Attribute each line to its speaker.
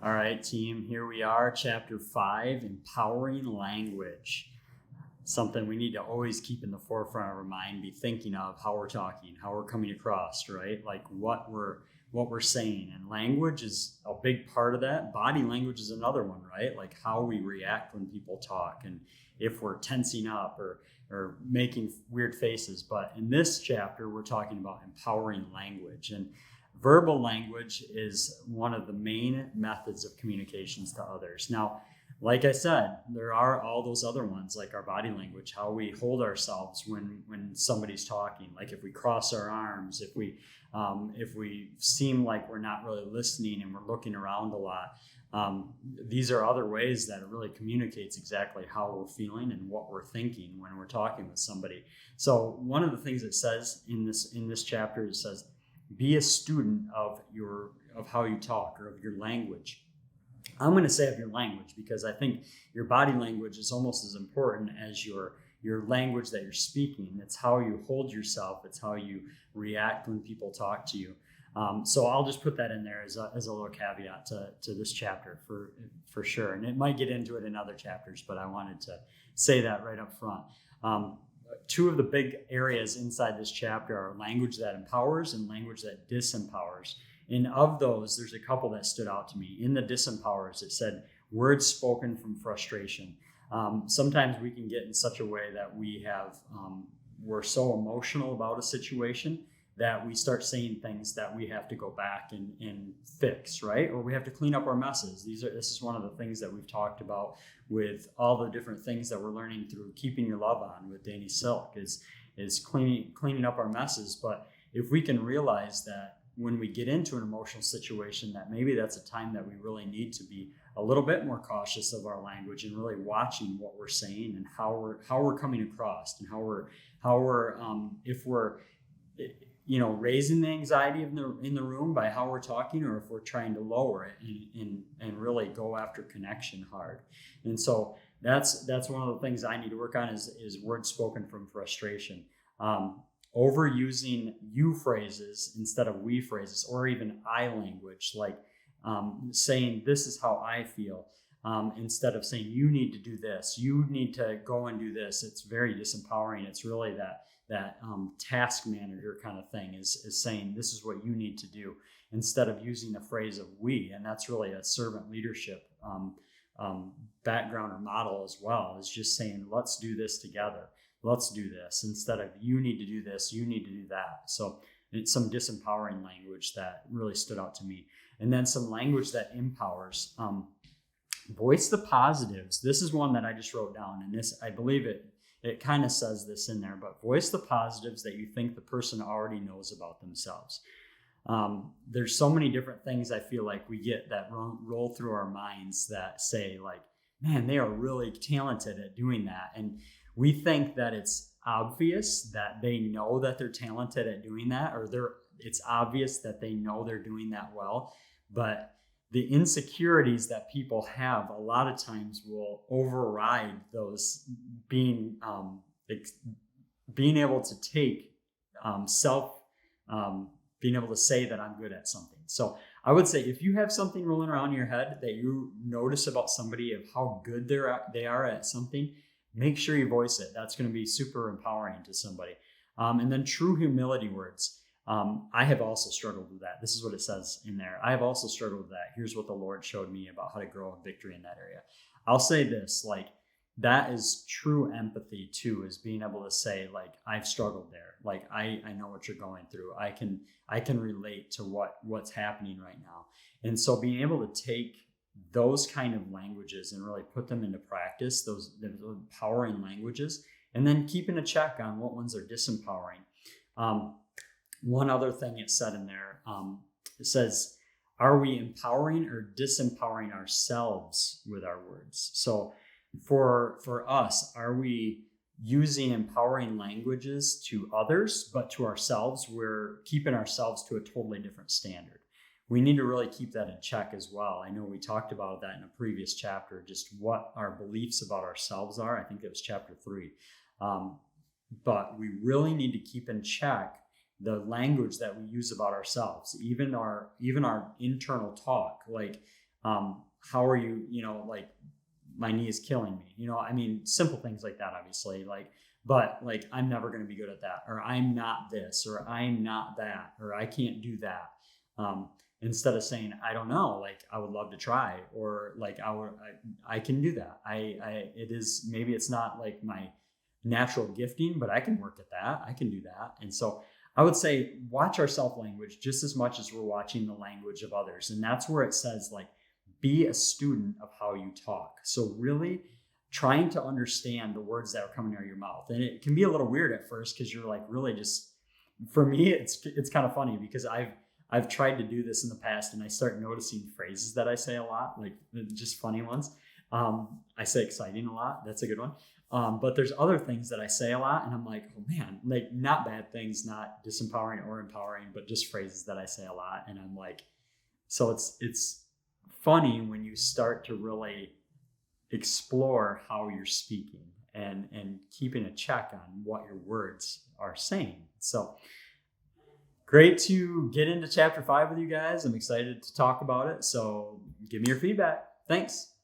Speaker 1: All right, team, here we are, chapter 5, empowering language. Something we need to always keep in the forefront of our mind, be thinking of how we're talking, how we're coming across, right? Like what we're saying. And language is a big part of that. Body language is another one, right? Like how we react when people talk and if we're tensing up or making weird faces. But in this chapter, we're talking about empowering language. And verbal language is one of the main methods of communications to others. Now, like I said, there are all those other ones, like our body language, how we hold ourselves when somebody's talking, like if we cross our arms, if we seem like we're not really listening and we're looking around a lot. These are other ways that it really communicates exactly how we're feeling and what we're thinking when we're talking with somebody. So one of the things it says in this chapter, it says, be a student of how you talk or of your language. I'm going to say of your language because I think your body language is almost as important as your language that you're speaking. It's how you hold yourself. It's how you react when people talk to you. So I'll just put that in there as a little caveat to this chapter for sure. And it might get into it in other chapters, but I wanted to say that right up front. Two of the big areas inside this chapter are language that empowers and language that disempowers. And of those, there's a couple that stood out to me. In the disempowers, it said words spoken from frustration. Sometimes we can get in such a way that we're so emotional about a situation that we start saying things that we have to go back and fix, right? Or we have to clean up our messes. This is one of the things that we've talked about with all the different things that we're learning through Keeping Your Love On with Danny Silk is cleaning up our messes. But if we can realize that when we get into an emotional situation, that maybe that's a time that we really need to be a little bit more cautious of our language and really watching what we're saying and how we're coming across and if we're raising the anxiety in the room by how we're talking, or if we're trying to lower it and really go after connection hard. And so that's one of the things I need to work on is words spoken from frustration. Overusing you phrases instead of we phrases, or even I language, like saying this is how I feel, instead of saying you need to do this, you need to go and do this. It's very disempowering. It's really that task manager kind of thing is saying this is what you need to do instead of using the phrase of we. And that's really a servant leadership background or model as well, is just saying let's do this together. Let's do this instead of you need to do this, you need to do that. So it's some disempowering language that really stood out to me. And then some language that empowers. Voice the positives. This is one that I just wrote down, and this, I believe it kind of says this in there, but voice the positives that you think the person already knows about themselves. There's so many different things I feel like we get that roll through our minds that say like, man, they are really talented at doing that. And we think that it's obvious that they know that they're talented at doing that, or it's obvious that they know they're doing that well. But the insecurities that people have a lot of times will override those being able to take being able to say that I'm good at something. So I would say if you have something rolling around in your head that you notice about somebody of how good they are at something, make sure you voice it. That's going to be super empowering to somebody. And then true humility words. I have also struggled with that. This is what it says in there. I have also struggled with that. Here's what the Lord showed me about how to grow in victory in that area. I'll say this, like, that is true empathy too, is being able to say, like, I've struggled there. Like, I know what you're going through. I can relate to what's happening right now. And so being able to take those kind of languages and really put them into practice, those empowering languages, and then keeping a check on what ones are disempowering. One other thing it said in there, it says, are we empowering or disempowering ourselves with our words? So for us, are we using empowering languages to others, but to ourselves, we're keeping ourselves to a totally different standard? We need to really keep that in check as well. I know we talked about that in a previous chapter, just what our beliefs about ourselves are. I think it was chapter 3. But we really need to keep in check the language that we use about ourselves, even our internal talk. Like, How are you, like my knee is killing me, I mean, simple things like that, obviously, like, but like, I'm never going to be good at that, or I'm not this, or I'm not that, or I can't do that. Um, Instead of saying, I don't know, like, I would love to try, or like, I can do that. It is, maybe it's not like my natural gifting, but I can work at that. I can do that. And so I would say watch our self language just as much as we're watching the language of others. And that's where it says, like, be a student of how you talk. So really trying to understand the words that are coming out of your mouth. And it can be a little weird at first because you're like, really, just for me, it's kind of funny because I've tried to do this in the past, and I start noticing phrases that I say a lot, like just funny ones. I say exciting a lot. That's a good one. But there's other things that I say a lot, and I'm like, oh man, like, not bad things, not disempowering or empowering, but just phrases that I say a lot. And I'm like, so it's funny when you start to really explore how you're speaking and keeping a check on what your words are saying. So great to get into chapter 5 with you guys. I'm excited to talk about it. So give me your feedback. Thanks.